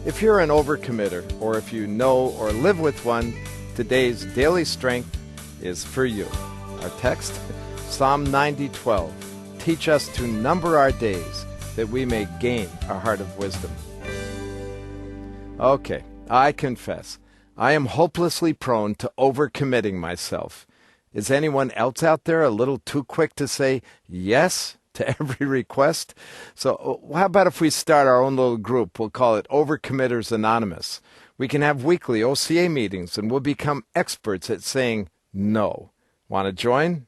If you're an overcommitter, or if you know or live with one, today's daily strength is for you. Our text, Psalm 90:12. Teach us to number our days, that we may gain a heart of wisdom. Okay, I confess, I am hopelessly prone to overcommitting myself. Is anyone else out there a little too quick to say yes to every request? So how about if we start our own little group? We'll call it Overcommitters Anonymous. We can have weekly OCA meetings, and we'll become experts at saying no. Want to join?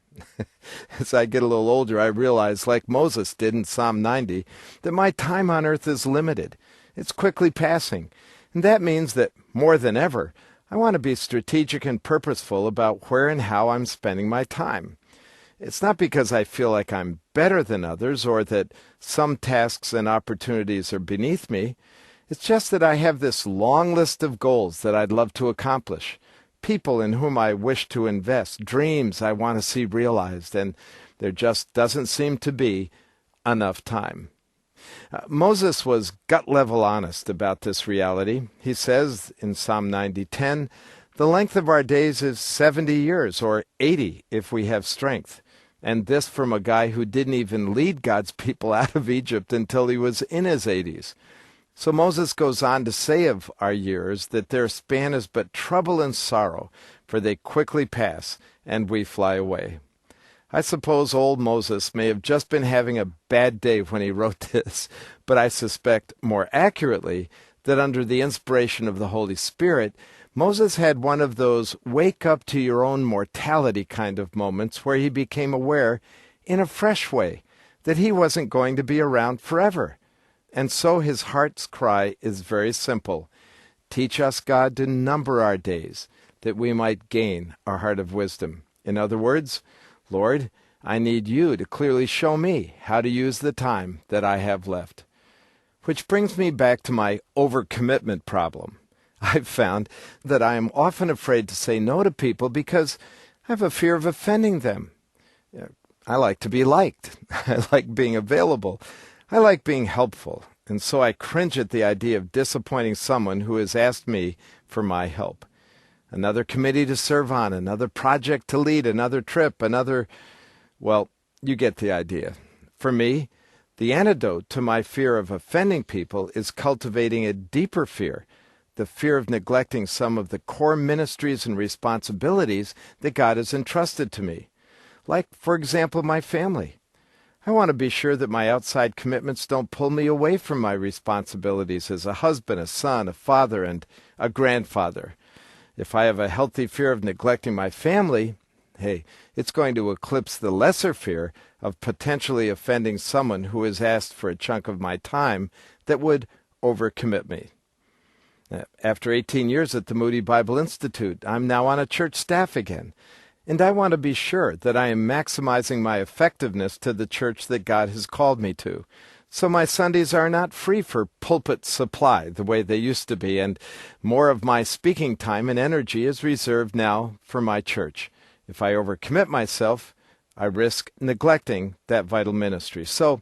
As I get a little older, I realize, like Moses did in Psalm 90, that my time on earth is limited. It's quickly passing. And that means that, more than ever, I want to be strategic and purposeful about where and how I'm spending my time. It's not because I feel like I'm better than others or that some tasks and opportunities are beneath me. It's just that I have this long list of goals that I'd love to accomplish, people in whom I wish to invest, dreams I want to see realized, and there just doesn't seem to be enough time. Moses was gut-level honest about this reality. He says in Psalm 90:10, "The length of our days is 70 years, or 80 if we have strength." And this from a guy who didn't even lead God's people out of Egypt until he was in his 80s. So Moses goes on to say of our years that their span is but trouble and sorrow, for they quickly pass, and we fly away. I suppose old Moses may have just been having a bad day when he wrote this, but I suspect more accurately that under the inspiration of the Holy Spirit, Moses had one of those wake-up-to-your-own-mortality kind of moments where he became aware, in a fresh way, that he wasn't going to be around forever. And so his heart's cry is very simple. Teach us, God, to number our days, that we might gain our heart of wisdom. In other words, Lord, I need you to clearly show me how to use the time that I have left. Which brings me back to my overcommitment problem. I've found that I am often afraid to say no to people because I have a fear of offending them. I like to be liked. I like being available. I like being helpful, and so I cringe at the idea of disappointing someone who has asked me for my help. Another committee to serve on, another project to lead, another trip, well, you get the idea. For me, the antidote to my fear of offending people is cultivating a deeper fear, the fear of neglecting some of the core ministries and responsibilities that God has entrusted to me. Like, for example, my family. I want to be sure that my outside commitments don't pull me away from my responsibilities as a husband, a son, a father, and a grandfather. If I have a healthy fear of neglecting my family, it's going to eclipse the lesser fear of potentially offending someone who has asked for a chunk of my time that would overcommit me. After 18 years at the Moody Bible Institute, I'm now on a church staff again. And I want to be sure that I am maximizing my effectiveness to the church that God has called me to. So my Sundays are not free for pulpit supply the way they used to be, and more of my speaking time and energy is reserved now for my church. If I overcommit myself, I risk neglecting that vital ministry. So,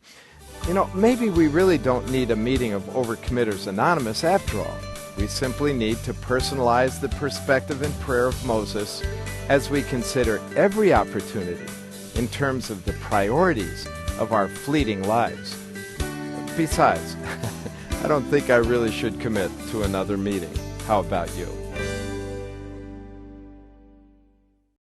maybe we really don't need a meeting of Overcommitters Anonymous after all. We simply need to personalize the perspective and prayer of Moses as we consider every opportunity in terms of the priorities of our fleeting lives. Besides, I don't think I really should commit to another meeting. How about you?